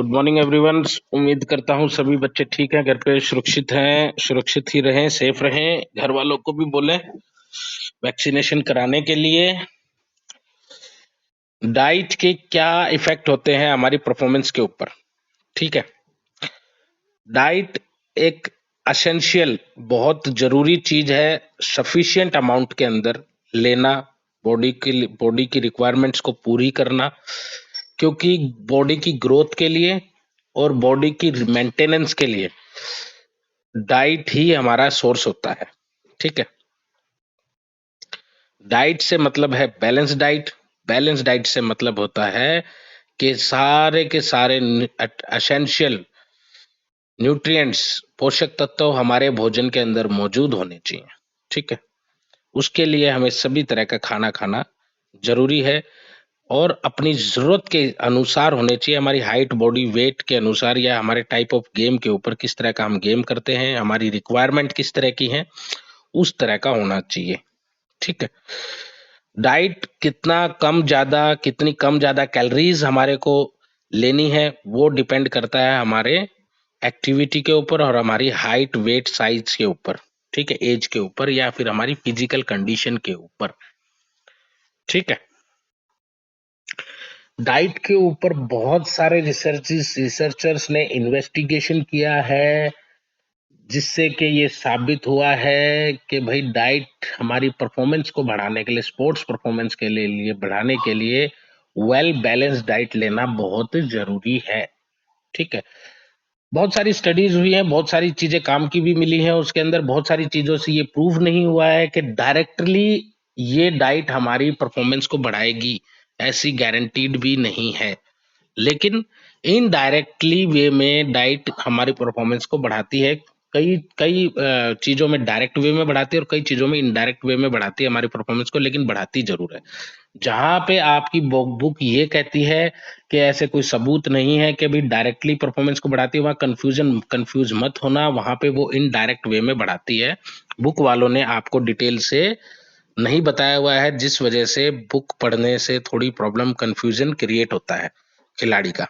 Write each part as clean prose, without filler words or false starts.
Good morning everyone. उम्मीद करता हूँ सभी बच्चे ठीक हैं, घर पे सुरक्षित हैं, सुरक्षित ही रहें, सेफ रहें। घर वालों को भी बोलें वैक्सीनेशन कराने के लिए। डाइट के क्या इफेक्ट होते हैं हमारी परफॉर्मेंस के ऊपर, ठीक है। डाइट एक एसेंशियल, बहुत जरूरी चीज है, सफिशिएंट अमाउंट के अंदर लेना, बॉडी की रिक्वायरमेंट्स को पूरी करना, क्योंकि बॉडी की ग्रोथ के लिए और बॉडी की मेंटेनेंस के लिए डाइट ही हमारा सोर्स होता है, ठीक है। डाइट से मतलब है बैलेंस डाइट। बैलेंस डाइट से मतलब होता है कि सारे के सारे एसेंशियल न्यूट्रिएंट्स, पोषक तत्व हमारे भोजन के अंदर मौजूद होने चाहिए, ठीक है। उसके लिए हमें सभी तरह का खाना खाना जरूरी है और अपनी जरूरत के अनुसार होने चाहिए। हमारी हाइट, बॉडी वेट के अनुसार या हमारे टाइप ऑफ गेम के ऊपर, किस तरह का हम गेम करते हैं, हमारी रिक्वायरमेंट किस तरह की है, उस तरह का होना चाहिए, ठीक है। डाइट कितनी कम ज्यादा कैलोरीज हमारे को लेनी है, वो डिपेंड करता है हमारे एक्टिविटी के ऊपर और हमारी हाइट, वेट, साइज के ऊपर, ठीक है, एज के ऊपर या फिर हमारी फिजिकल कंडीशन के ऊपर, ठीक है। डाइट के ऊपर बहुत सारे रिसर्चर्स ने इन्वेस्टिगेशन किया है, जिससे कि ये साबित हुआ है कि भाई डाइट हमारी परफॉर्मेंस को बढ़ाने के लिए, स्पोर्ट्स परफॉर्मेंस के लिए बढ़ाने के लिए वेल बैलेंस डाइट लेना बहुत जरूरी है, ठीक है। बहुत सारी स्टडीज हुई हैं, बहुत सारी चीजें काम की भी मिली हैं, उसके अंदर बहुत सारी चीजों से ये प्रूव नहीं हुआ है कि डायरेक्टली ये डाइट हमारी परफॉर्मेंस को बढ़ाएगी, ऐसी गारंटीड भी नहीं है। लेकिन इनडायरेक्टली वे में डाइट हमारी परफॉर्मेंस को बढ़ाती है। कई कई चीजों में डायरेक्ट वे में बढ़ाती है और कई चीजों में इनडायरेक्ट वे में बढ़ाती है हमारी परफॉर्मेंस को, लेकिन बढ़ाती जरूर है। जहां पे आपकी बुक ये कहती है कि ऐसे कोई सबूत नहीं है कि भी डायरेक्टली परफॉर्मेंस को बढ़ाती है, वहां कंफ्यूज मत होना, वहां पे वो इनडायरेक्ट वे में बढ़ाती है। बुक वालों ने आपको डिटेल से नहीं बताया हुआ है, जिस वजह से बुक पढ़ने से थोड़ी प्रॉब्लम, कंफ्यूजन क्रिएट होता है खिलाड़ी का,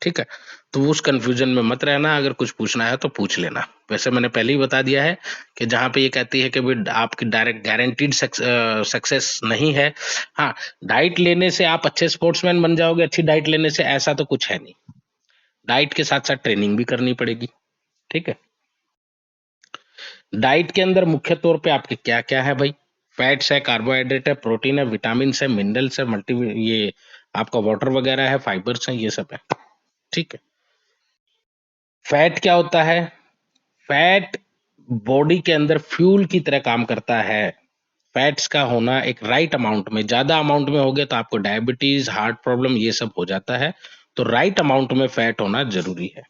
ठीक है। तो उस कंफ्यूजन में मत रहना, अगर कुछ पूछना है तो पूछ लेना। वैसे मैंने पहले ही बता दिया है कि जहां पे ये कहती है कि भाई आपकी डायरेक्ट गारंटीड सक्सेस नहीं है। हाँ, डाइट लेने से आप अच्छे स्पोर्ट्समैन बन जाओगे, अच्छी डाइट लेने से, ऐसा तो कुछ है नहीं। डाइट के साथ साथ ट्रेनिंग भी करनी पड़ेगी, ठीक है। डाइट के अंदर मुख्य तौर पे आपके क्या क्या है भाई? फैट्स है, कार्बोहाइड्रेट है, प्रोटीन है, विटामिन है, मिनरल्स है, ये आपका वाटर वगैरह है, फाइबर्स है, ये सब है, ठीक है। फैट क्या होता है? फैट बॉडी के अंदर फ्यूल की तरह काम करता है। फैट्स का होना एक राइट अमाउंट में, ज्यादा अमाउंट में हो गया तो आपको डायबिटीज, हार्ट प्रॉब्लम, ये सब हो जाता है। तो राइट अमाउंट में फैट होना जरूरी है,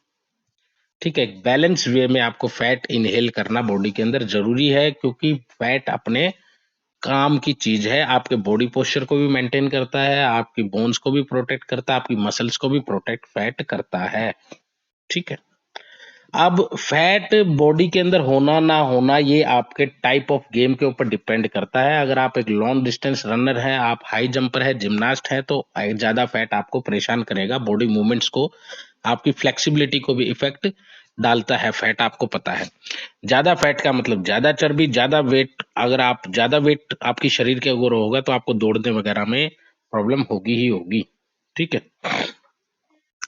ठीक है। बैलेंस वे में आपको फैट इनहेल करना बॉडी के अंदर जरूरी है, क्योंकि फैट अपने काम की चीज है। आपके बॉडी पोस्चर को भी मेंटेन करता है, आपकी बोन्स को भी प्रोटेक्ट करता है, आपकी मसल्स को भी प्रोटेक्ट फैट करता है, ठीक है। अब फैट बॉडी के अंदर होना ना होना, ये आपके टाइप ऑफ गेम के ऊपर डिपेंड करता है। अगर आप एक लॉन्ग डिस्टेंस रनर हैं, आप हाई जंपर है, जिम्नास्ट है, तो ज्यादा फैट आपको परेशान करेगा, बॉडी मूवमेंट्स को, आपकी फ्लेक्सिबिलिटी को भी इफेक्ट डालता है फैट, आपको पता है। ज्यादा फैट का मतलब ज्यादा चर्बी, ज्यादा वेट। अगर आप ज्यादा वेट आपकी शरीर के ऊपर होगा तो आपको दौड़ने वगैरह में प्रॉब्लम होगी ही होगी, ठीक है।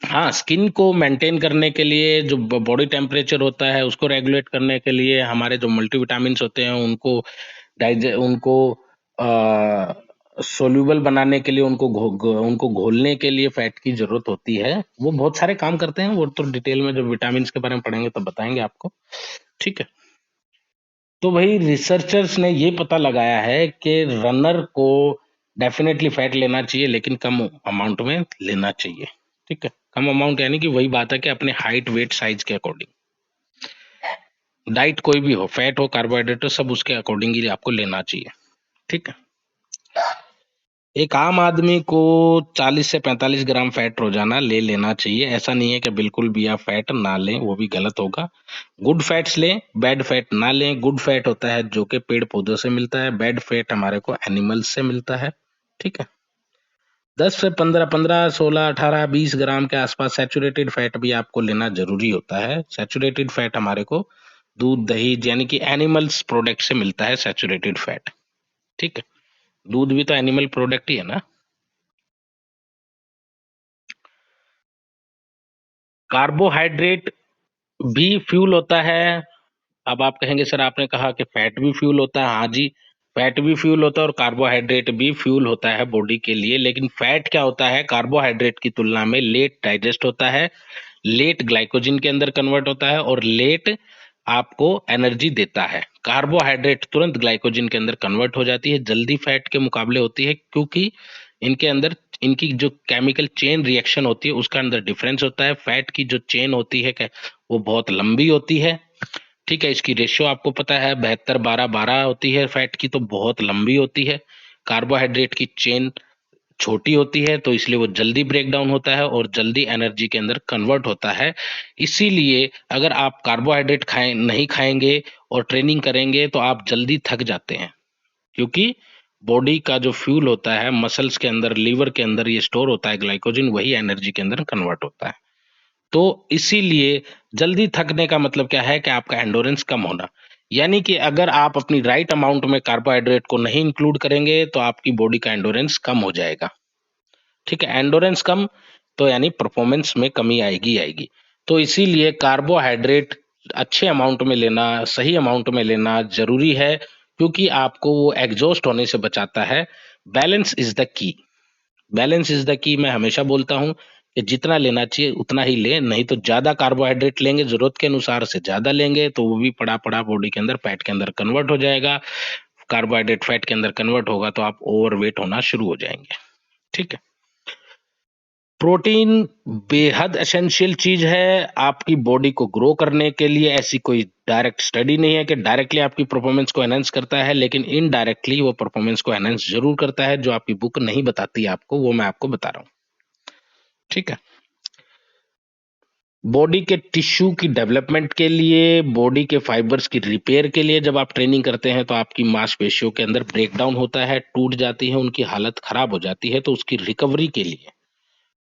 हाँ, स्किन को मेंटेन करने के लिए, जो बॉडी टेम्परेचर होता है उसको रेगुलेट करने के लिए, हमारे जो मल्टीविटामिन होते हैं उनको उनको सोल्यूबल बनाने के लिए, उनको घोलने के लिए फैट की जरूरत होती है। वो बहुत सारे काम करते हैं, वो तो डिटेल में जब विटामिन के बारे में पढ़ेंगे तब बताएंगे आपको, ठीक है। तो भाई रिसर्चर्स ने ये पता लगाया है कि रनर को डेफिनेटली फैट लेना चाहिए, लेकिन कम अमाउंट में लेना चाहिए, ठीक है। कम अमाउंट यानी कि वही बात है कि अपने हाइट, वेट, साइज के अकॉर्डिंग। डाइट कोई भी हो, फैट हो, कार्बोहाइड्रेट हो, सब उसके अकॉर्डिंग ही आपको लेना चाहिए, ठीक है। एक आम आदमी को 40 से 45 ग्राम फैट रोजाना ले लेना चाहिए। ऐसा नहीं है कि बिल्कुल भी आप फैट ना लें, वो भी गलत होगा। गुड फैट्स लें, बैड फैट ना लें। गुड फैट होता है जो कि पेड़ पौधों से मिलता है, बैड फैट हमारे को एनिमल्स से मिलता है, ठीक है। 10 से 15, 15, 16, 18, 20 ग्राम के आसपास सैचुरेटेड फैट भी आपको लेना जरूरी होता है। सैचुरेटेड फैट हमारे को दूध, दही यानी कि एनिमल्स प्रोडक्ट से मिलता है सैचुरेटेड फैट। ठीक है, दूध भी तो एनिमल प्रोडक्ट ही है ना। कार्बोहाइड्रेट भी फ्यूल होता है। अब आप कहेंगे सर आपने कहा कि फैट भी फ्यूल होता है। हाँ जी, फैट भी फ्यूल होता है और कार्बोहाइड्रेट भी फ्यूल होता है बॉडी के लिए। लेकिन फैट क्या होता है, कार्बोहाइड्रेट की तुलना में लेट डाइजेस्ट होता है, लेट ग्लाइकोजन के अंदर कन्वर्ट होता है और लेट आपको एनर्जी देता है। कार्बोहाइड्रेट तुरंत ग्लाइकोजन के अंदर कन्वर्ट हो जाती है, जल्दी फैट के मुकाबले होती है, क्योंकि इनके अंदर इनकी जो केमिकल चेन रिएक्शन होती है उसका अंदर डिफरेंस होता है। फैट की जो चेन होती है वो बहुत लंबी होती है। ठीक है, इसकी रेशियो आपको पता है 72-12-12 होती है फैट की, तो बहुत लंबी होती है। कार्बोहाइड्रेट की चेन छोटी होती है, तो इसलिए वो जल्दी ब्रेक डाउन होता है और जल्दी एनर्जी के अंदर कन्वर्ट होता है। इसीलिए अगर आप कार्बोहाइड्रेट नहीं खाएंगे और ट्रेनिंग करेंगे तो आप जल्दी थक जाते हैं, क्योंकि बॉडी का जो फ्यूल होता है मसल्स के अंदर, लीवर के अंदर ये स्टोर होता है ग्लाइकोजन, वही एनर्जी के अंदर कन्वर्ट होता है। तो इसीलिए जल्दी थकने का मतलब क्या है कि आपका एंडोरेंस कम होना। यानी कि अगर आप अपनी राइट अमाउंट में कार्बोहाइड्रेट को नहीं इंक्लूड करेंगे तो आपकी बॉडी का एंडोरेंस कम हो जाएगा। ठीक है, एंडोरेंस कम तो यानी परफॉर्मेंस में कमी आएगी आएगी। तो इसीलिए कार्बोहाइड्रेट अच्छे अमाउंट में लेना, सही अमाउंट में लेना जरूरी है, क्योंकि आपको वो एग्जॉस्ट होने से बचाता है। Balance is the key. Balance is the key मैं हमेशा बोलता हूं कि जितना लेना चाहिए उतना ही लें, नहीं तो ज्यादा कार्बोहाइड्रेट लेंगे, जरूरत के अनुसार से ज्यादा लेंगे तो वो भी पड़ा पड़ा बॉडी के अंदर फैट के अंदर कन्वर्ट हो जाएगा। कार्बोहाइड्रेट फैट के अंदर कन्वर्ट होगा तो आप ओवरवेट होना शुरू हो जाएंगे। ठीक है, प्रोटीन बेहद एसेंशियल चीज है आपकी बॉडी को ग्रो करने के लिए। ऐसी कोई डायरेक्ट स्टडी नहीं है कि डायरेक्टली आपकी परफॉर्मेंस को एनहांस करता है, लेकिन इनडायरेक्टली वो परफॉर्मेंस को एनहांस जरूर करता है। जो आपकी बुक नहीं बताती आपको, वो मैं आपको बता रहा हूँ। ठीक है, बॉडी के टिश्यू की डेवलपमेंट के लिए, बॉडी के फाइबर्स की रिपेयर के लिए जब आप ट्रेनिंग करते हैं तो आपकी मांसपेशियों के अंदर ब्रेकडाउन होता है, टूट जाती है, उनकी हालत खराब हो जाती है, तो उसकी रिकवरी के लिए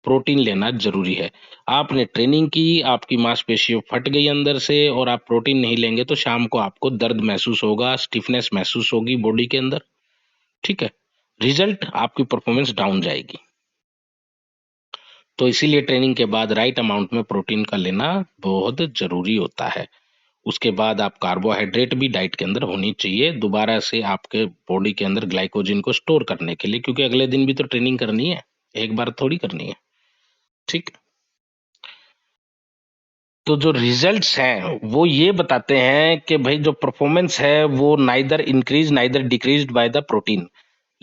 प्रोटीन लेना जरूरी है। आपने ट्रेनिंग की, आपकी मांसपेशियां फट गई अंदर से और आप प्रोटीन नहीं लेंगे तो शाम को आपको दर्द महसूस होगा, स्टिफनेस महसूस होगी बॉडी के अंदर। ठीक है, रिजल्ट आपकी परफॉर्मेंस डाउन जाएगी। तो इसीलिए ट्रेनिंग के बाद राइट अमाउंट में प्रोटीन का लेना बहुत जरूरी होता है। उसके बाद आप कार्बोहाइड्रेट भी डाइट के अंदर होनी चाहिए दोबारा से आपके बॉडी के अंदर ग्लाइकोजन को स्टोर करने के लिए, क्योंकि अगले दिन भी तो ट्रेनिंग करनी है, एक बार थोड़ी करनी है। ठीक, तो जो रिजल्ट्स हैं वो ये बताते हैं कि भाई जो परफॉर्मेंस है वो neither increase neither decreased by the protein.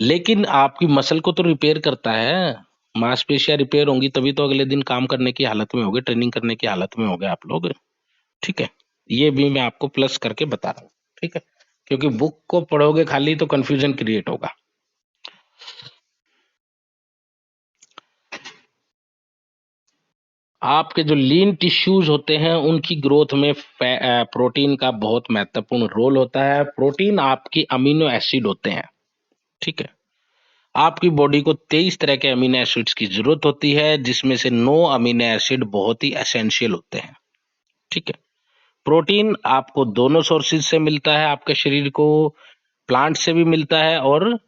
लेकिन आपकी मसल को तो रिपेयर करता है, मांसपेशियां रिपेयर होंगी तभी तो अगले दिन काम करने की हालत में होगे, ट्रेनिंग करने की हालत में होगे आप लोग। ठीक है, ये भी मैं आपको प्लस करके बता रहा हूँ। ठीक है, क्योंकि बुक को पढ़ोगे खाली तो कंफ्यूजन क्रिएट होगा। आपके जो लीन टिश्यूज होते हैं उनकी ग्रोथ में प्रोटीन का बहुत महत्वपूर्ण रोल होता है। प्रोटीन आपकी अमीनो एसिड होते हैं। ठीक है, आपकी बॉडी को 23 तरह के अमीनो एसिड्स की जरूरत होती है, जिसमें से 9 अमीनो एसिड बहुत ही एसेंशियल होते हैं। ठीक है, प्रोटीन आपको दोनों सोर्सेज से मिलता है, आपके शरीर को प्लांट से भी मिलता है और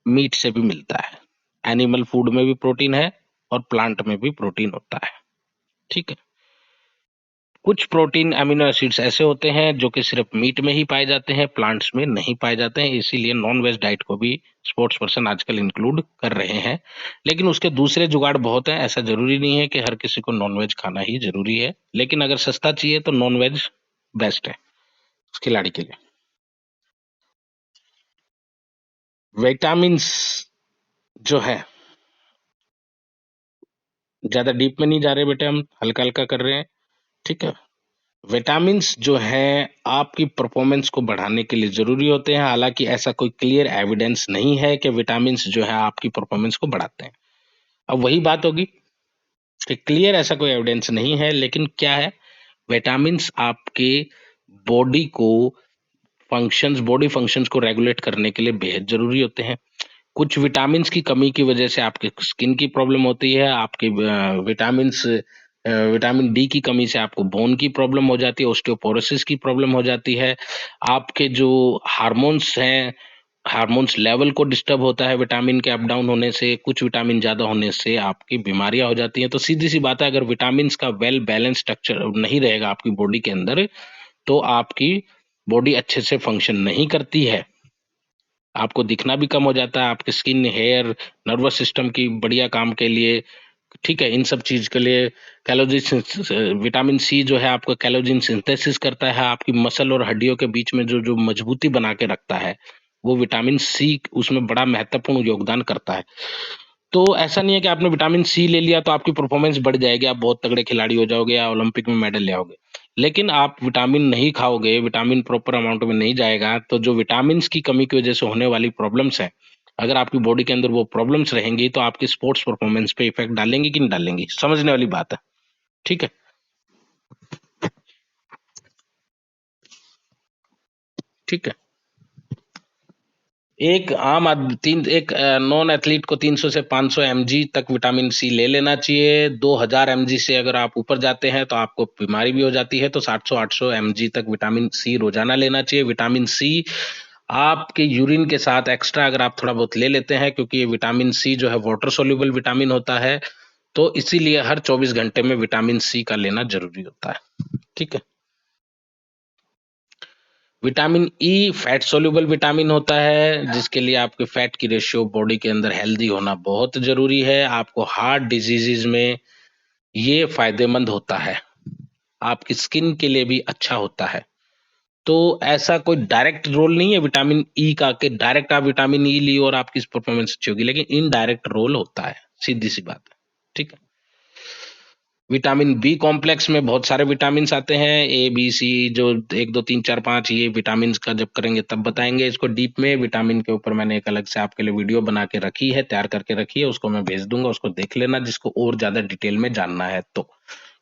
मीट से भी मिलता है। एनिमल फूड में भी प्रोटीन है और प्लांट में भी प्रोटीन होता है। ठीक है, कुछ प्रोटीन अमीनो एसिड्स ऐसे होते हैं जो कि सिर्फ मीट में ही पाए जाते हैं, प्लांट्स में नहीं पाए जाते हैं, इसीलिए नॉन वेज डाइट को भी स्पोर्ट्स पर्सन आजकल इंक्लूड कर रहे हैं। लेकिन उसके दूसरे जुगाड़ बहुत हैं, ऐसा जरूरी नहीं है कि हर किसी को नॉन वेज खाना ही जरूरी है, लेकिन अगर सस्ता चाहिए तो नॉन वेज बेस्ट है उस खिलाड़ी के लिए। विटामिन्स जो है, ज्यादा डीप में नहीं जा रहे बेटे, हम हल्का हल्का कर रहे हैं। ठीक है, विटामिन्स जो हैं आपकी परफॉर्मेंस को बढ़ाने के लिए जरूरी होते हैं, हालांकि ऐसा कोई क्लियर एविडेंस नहीं है कि विटामिन्स जो है आपकी परफॉर्मेंस को बढ़ाते हैं। अब वही बात होगी कि क्लियर ऐसा कोई एविडेंस नहीं है, लेकिन क्या है, विटामिन्स आपके बॉडी को बॉडी फंक्शंस को रेगुलेट करने के लिए बेहद जरूरी होते हैं। कुछ विटामिन्स की कमी की वजह से आपके स्किन की प्रॉब्लम होती है, आपके विटामिन डी की कमी से आपको बोन की प्रॉब्लम हो जाती है, ऑस्टियोपोरोसिस की प्रॉब्लम हो जाती है, आपके जो हार्मोन्स हैं, हार्मोन्स लेवल को डिस्टर्ब होता है विटामिन के अप डाउन होने से, कुछ विटामिन ज्यादा होने से आपकी बीमारियां हो जाती हैं। तो सीधी सी बात है, अगर विटामिन का वेल बैलेंस स्ट्रक्चर नहीं रहेगा आपकी बॉडी के अंदर, तो आपकी बॉडी अच्छे से फंक्शन नहीं करती है, आपको दिखना भी कम हो जाता है, आपकी स्किन, हेयर, नर्वस सिस्टम की बढ़िया काम के लिए, ठीक है, इन सब चीज के लिए कैलोजिन, विटामिन सी जो है आपको कैलोजिन सिंथेसिस करता है, आपकी मसल और हड्डियों के बीच में जो जो मजबूती बना के रखता है, वो विटामिन सी उसमें बड़ा महत्वपूर्ण योगदान करता है। तो ऐसा नहीं है कि आपने विटामिन सी ले लिया तो आपकी परफॉर्मेंस बढ़ जाएगी, आप बहुत तगड़े खिलाड़ी हो जाओगे या ओलंपिक में मेडल ले आओगे। लेकिन आप विटामिन नहीं खाओगे, विटामिन प्रॉपर अमाउंट में नहीं जाएगा, तो जो विटामिन की कमी की वजह से होने वाली प्रॉब्लम्स है, अगर आपकी बॉडी के अंदर वो प्रॉब्लम्स रहेंगी तो आपकी स्पोर्ट्स परफॉर्मेंस पे इफेक्ट डालेंगी कि नहीं डालेंगी, समझने वाली बात है। ठीक है, ठीक है। एक आम आदमी तीन एक नॉन एथलीट को 300 से 500 mg तक विटामिन सी ले लेना चाहिए। 2000 mg से अगर आप ऊपर जाते हैं तो आपको बीमारी भी हो जाती है, तो 700-800 mg तक विटामिन सी रोजाना लेना चाहिए। विटामिन सी आपके यूरिन के साथ एक्स्ट्रा अगर आप थोड़ा बहुत ले लेते हैं, क्योंकि ये विटामिन सी जो है वाटर सोल्यूबल विटामिन होता है, तो इसीलिए हर 24 घंटे में विटामिन सी का लेना जरूरी होता है। ठीक है। Vitamin E fat soluble vitamin होता है, जिसके लिए आपके फैट की रेशियो बॉडी के अंदर हेल्दी होना बहुत जरूरी है। आपको हार्ट डिजीजेज में ये फायदेमंद होता है, आपकी स्किन के लिए भी अच्छा होता है। तो ऐसा कोई डायरेक्ट रोल नहीं है विटामिन ई का कि डायरेक्ट आप विटामिन ई लियो और आपकी परफॉर्मेंस अच्छी होगी, लेकिन इनडायरेक्ट रोल होता है, सीधी सी बात है। ठीक है। विटामिन बी कॉम्प्लेक्स में बहुत सारे विटामिन आते हैं, ए बी सी, जो 1 2 3 4 5, ये विटामिन का जब करेंगे तब बताएंगे इसको डीप में। विटामिन के ऊपर मैंने एक अलग से आपके लिए वीडियो बना के रखी है, तैयार करके रखी है, उसको मैं भेज दूंगा, उसको देख लेना जिसको और ज्यादा डिटेल में जानना है। तो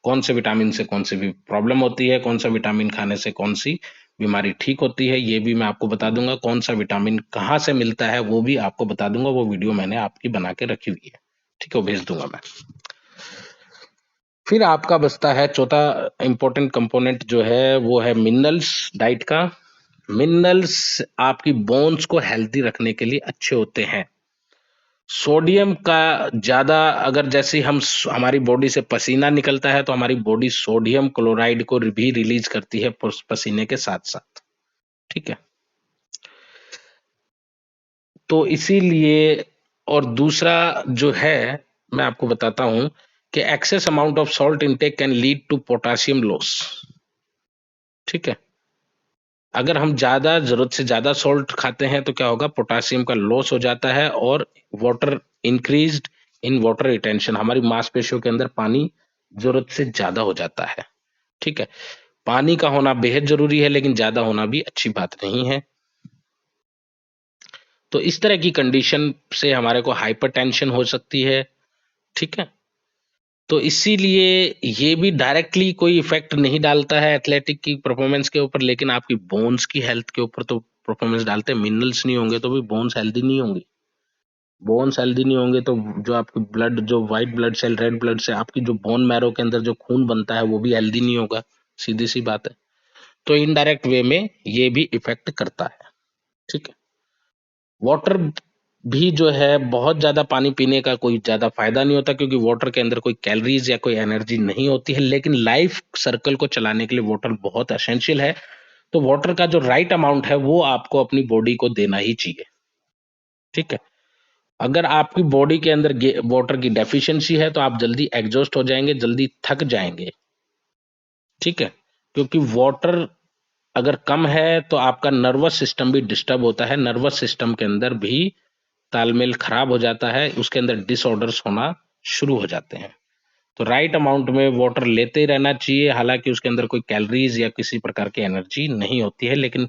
कौन से विटामिन से कौन सी भी प्रॉब्लम होती है, कौन सा विटामिन खाने से कौन सी बीमारी ठीक होती है, ये भी मैं आपको बता दूंगा। कौन सा विटामिन कहाँ से मिलता है वो भी आपको बता दूंगा, वो वीडियो मैंने आपकी बना के रखी हुई है। ठीक है, वो भेज दूंगा मैं। फिर आपका बचता है चौथा इंपॉर्टेंट कंपोनेंट जो है, वो है मिनरल्स डाइट का। मिनरल्स आपकी बोन्स को हेल्दी रखने के लिए अच्छे होते हैं। सोडियम का ज्यादा, अगर जैसे हमारी बॉडी से पसीना निकलता है तो हमारी बॉडी सोडियम क्लोराइड को भी रिलीज करती है पसीने के साथ साथ। ठीक है। तो इसीलिए, और दूसरा जो है, मैं आपको बताता हूं कि excess amount of salt intake can lead to potassium loss. ठीक है। अगर हम ज्यादा जरूरत से ज्यादा सॉल्ट खाते हैं तो क्या होगा, पोटासियम का लॉस हो जाता है, और water increased in water retention, हमारी मांसपेशियों के अंदर पानी जरूरत से ज्यादा हो जाता है। ठीक है। पानी का होना बेहद जरूरी है, लेकिन ज्यादा होना भी अच्छी बात नहीं है। तो इस तरह की कंडीशन से हमारे को हाइपरटेंशन हो सकती है। ठीक है। तो इसीलिए ये भी डायरेक्टली कोई इफेक्ट नहीं डालता है एथलेटिक की परफॉर्मेंस के ऊपर, लेकिन आपकी बोन्स की हेल्थ के ऊपर तो परफॉर्मेंस डालते हैं। मिनरल्स नहीं होंगे तो भी बोन्स हेल्दी नहीं होंगी। बोन्स हेल्दी नहीं होंगे तो जो आपकी ब्लड, जो white blood cell, red blood से आपकी जो बोन मैरो के अंदर जो खून बनता है, वो भी हेल्दी नहीं होगा, सीधी सी बात है। तो इनडायरेक्ट वे में ये भी इफेक्ट करता है। ठीक है। वाटर भी जो है, बहुत ज्यादा पानी पीने का कोई ज्यादा फायदा नहीं होता, क्योंकि वाटर के अंदर कोई कैलोरीज या कोई एनर्जी नहीं होती है, लेकिन लाइफ सर्कल को चलाने के लिए वाटर बहुत एसेंशियल है। तो वाटर का जो राइट अमाउंट है वो आपको अपनी बॉडी को देना ही चाहिए। ठीक है। अगर आपकी बॉडी के अंदर वाटर की डेफिशिएंसी है तो आप जल्दी एग्जॉस्ट हो जाएंगे, जल्दी थक जाएंगे। ठीक है। क्योंकि वाटर अगर कम है तो आपका नर्वस सिस्टम भी डिस्टर्ब होता है, नर्वस सिस्टम के अंदर भी तालमेल खराब हो जाता है, उसके अंदर डिसऑर्डर्स होना शुरू हो जाते हैं। तो राइट अमाउंट में वाटर लेते ही रहना चाहिए, हालांकि उसके अंदर कोई कैलोरीज या किसी प्रकार की एनर्जी नहीं होती है, लेकिन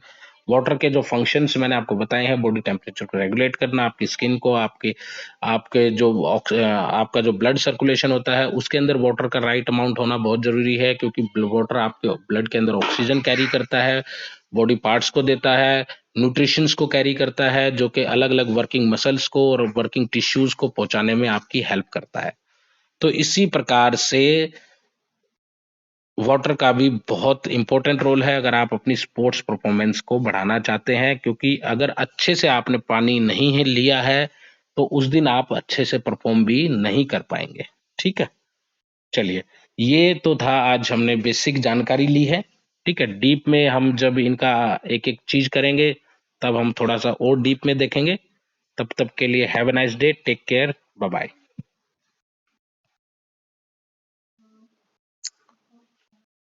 वाटर के जो फंक्शंस मैंने आपको बताए हैं, बॉडी टेम्परेचर को रेगुलेट करना, आपकी स्किन को, आपके आपके जो आपका जो ब्लड सर्कुलेशन होता है उसके अंदर वाटर का राइट अमाउंट होना बहुत जरूरी है, क्योंकि वाटर आपके ब्लड के अंदर ऑक्सीजन कैरी करता है, बॉडी पार्ट्स को देता है, न्यूट्रिशंस को कैरी करता है, जो कि अलग अलग वर्किंग मसल्स को और वर्किंग टिश्यूज को पहुंचाने में आपकी हेल्प करता है। तो इसी प्रकार से वाटर का भी बहुत इंपॉर्टेंट रोल है अगर आप अपनी स्पोर्ट्स परफॉर्मेंस को बढ़ाना चाहते हैं, क्योंकि अगर अच्छे से आपने पानी नहीं है लिया है तो उस दिन आप अच्छे से परफॉर्म भी नहीं कर पाएंगे। ठीक है, चलिए, ये तो था, आज हमने बेसिक जानकारी ली है। ठीक है, डीप में हम जब इनका एक एक चीज करेंगे तब हम थोड़ा सा और डीप में देखेंगे। तब तक के लिए have a nice day, take care, bye bye.